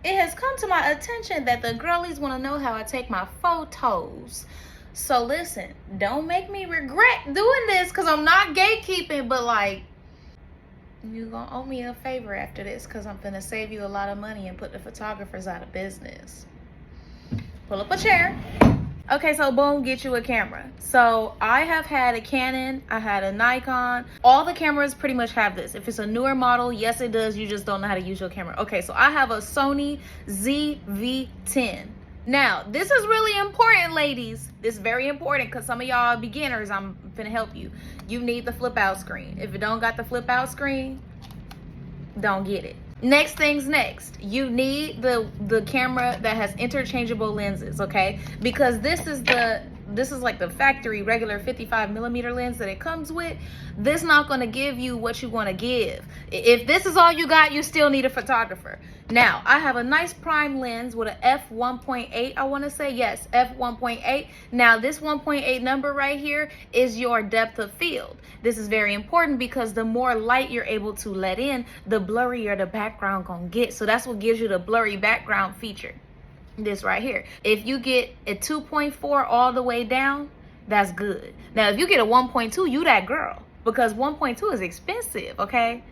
it has come to my attention that the girlies want to know how I take my photos. So listen, don't make me regret doing this because I'm not gatekeeping, but like, you gonna owe me a favor after this because I'm gonna save you a lot of money and put the photographers out of business. Pull up a chair. Okay, so boom, get you a camera. So I have had a Canon, I had a Nikon. All the cameras pretty much have this. If it's a newer model, yes it does, you just don't know how to use your camera. Okay, so I have a Sony ZV-10. Now, this is really important, ladies. This is very important because some of y'all beginners, I'm finna help you. You need the flip out screen. If it don't got the flip out screen, don't get it. Next things next, you need the camera that has interchangeable lenses, okay? Because this is like the factory regular 55mm lens that it comes with. This not going to give you what you want to give. If this is all you got, you still need a photographer. Now, I have a nice prime lens with an f1.8, I want to say. Yes, f1.8. Now, this 1.8 number right here is your depth of field. This is very important because the more light you're able to let in, the blurrier the background gonna get. So that's what gives you the blurry background feature. This right here. If you get a 2.4 all the way down, that's good. Now, if you get a 1.2, you that girl. Because 1.2 is expensive, okay?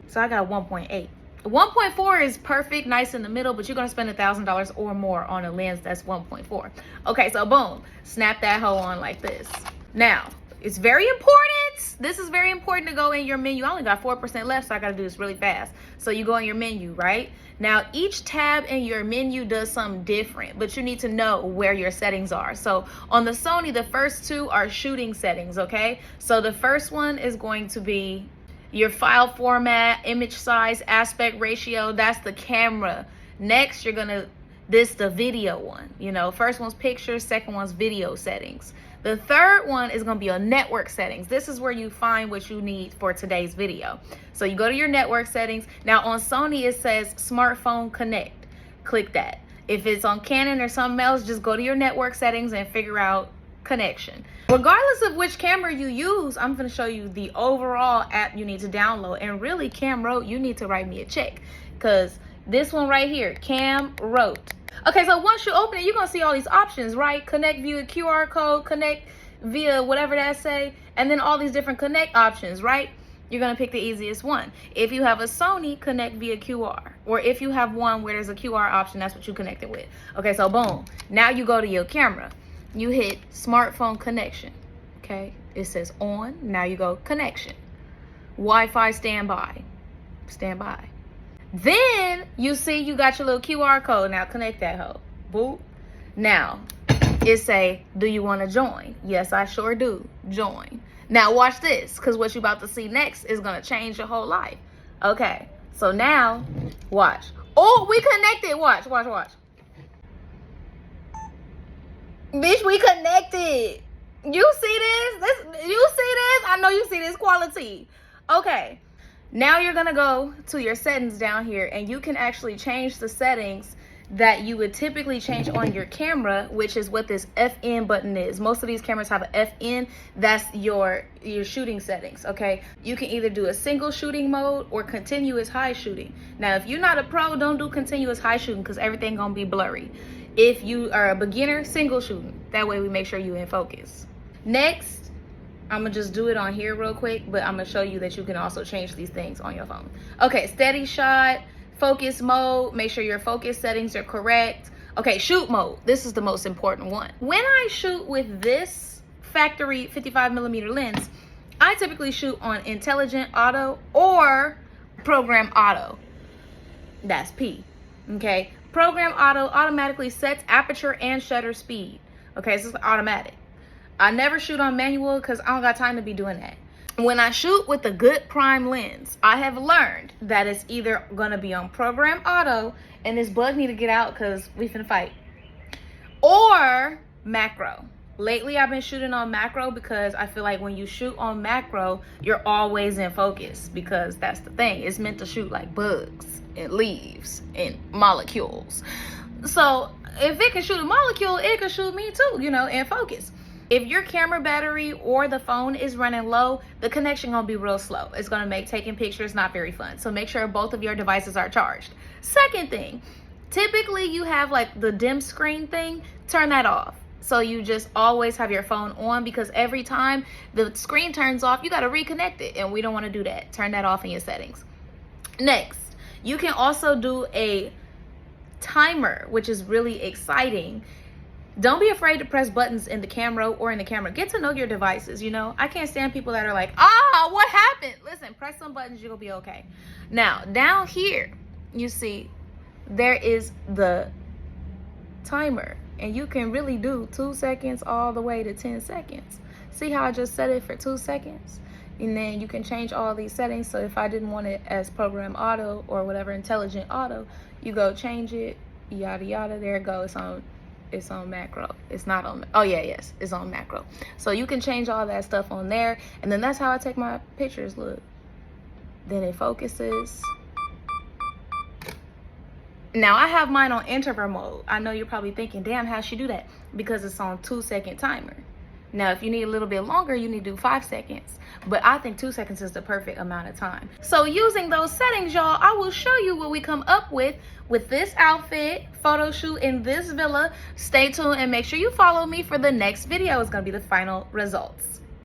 So I got 1.8. 1.4 is perfect, nice in the middle, but you're gonna spend $1,000 or more on a lens that's 1.4. Okay, so boom, snap that hoe on like this. Now, it's very important. This is very important to go in your menu. I only got 4% left, so I gotta do this really fast. So you go in your menu, right? Now, each tab in your menu does something different, but you need to know where your settings are. So on the Sony, the first two are shooting settings, okay? So the first one is going to be your file format, image size, aspect ratio. That's the camera. Next, you're gonna, the video one. You know, first one's pictures, second one's video settings. The third one is gonna be on network settings. This is where you find what you need for today's video. So you go to your network settings. Now on Sony, it says smartphone connect. Click that. If it's on Canon or something else, just go to your network settings and figure out connection. Regardless of which camera you use, I'm gonna show you the overall app you need to download. And really, Camrote, you need to write me a check because this one right here, Camrote. Okay, so once you open it, you're gonna see all these options, right? Connect via QR code, connect via whatever that say, and then all these different connect options, right? You're gonna pick the easiest one. If you have a Sony, connect via QR. Or if you have one where there's a QR option, that's what you connect it with. Okay, so boom. Now you go to your camera. You hit smartphone connection, okay? It says on, now you go connection. Wi-Fi standby, standby. Then you see you got your little QR code. Now connect that hoe. Boop. Now it say, do you want to join? Yes, I sure do. Join. Now watch this, because what you about to see next is going to change your whole life. Okay, so now watch. Oh, we connected. Watch, watch, watch. Bitch, we connected. You see this? You see this? I know you see this quality. Okay. Now you're gonna go to your settings down here and you can actually change the settings that you would typically change on your camera, which is what this FN button is. Most of these cameras have an FN. That's your shooting settings, okay? You can either do a single shooting mode or continuous high shooting. Now, if you're not a pro, don't do continuous high shooting because everything gonna be blurry. If you are a beginner, single shooting. That way we make sure you're in focus. Next, I'm gonna just do it on here real quick, but I'm gonna show you that you can also change these things on your phone. Okay, steady shot, focus mode, make sure your focus settings are correct. Okay, shoot mode, this is the most important one. When I shoot with this factory 55mm lens, I typically shoot on intelligent auto or program auto. That's P, okay? Program auto automatically sets aperture and shutter speed. Okay, so it's automatic. I never shoot on manual because I don't got time to be doing that. When I shoot with a good prime lens, I have learned that it's either gonna be on program auto, and this bug need to get out because we finna fight, or macro. Lately, I've been shooting on macro because I feel like when you shoot on macro, you're always in focus because that's the thing. It's meant to shoot like bugs and leaves and molecules. So if it can shoot a molecule, it can shoot me too, you know, in focus. If your camera battery or the phone is running low, the connection gonna be real slow. It's gonna make taking pictures not very fun. So make sure both of your devices are charged. Second thing, Typically you have like the dim screen thing, turn that off. So you just always have your phone on, because every time the screen turns off, you got to reconnect it, and we don't want to do that. Turn that off in your settings. Next, you can also do a timer, which is really exciting. Don't be afraid to press buttons in the camera or in the camera. Get to know your devices, you know. I can't stand people that are like, what happened? Listen, press some buttons, you're gonna be okay. Now, down here, you see, there is the timer, and you can really do 2 seconds all the way to 10 seconds. See how I just set it for 2 seconds? And then you can change all these settings. So if I didn't want it as program auto or whatever, intelligent auto, you go change it, yada yada, there it goes. It's on macro. It's not on, yes, it's on macro. So you can change all that stuff on there, and then that's how I take my pictures. Look, then it focuses. Now I have mine on interval mode. I know you're probably thinking, damn, how'd she do that? Because it's on 2 second timer. Now, if you need a little bit longer, you need to do 5 seconds. But I think 2 seconds is the perfect amount of time. So using those settings, y'all, I will show you what we come up with this outfit, photo shoot in this villa. Stay tuned and make sure you follow me for the next video. It's gonna be the final results.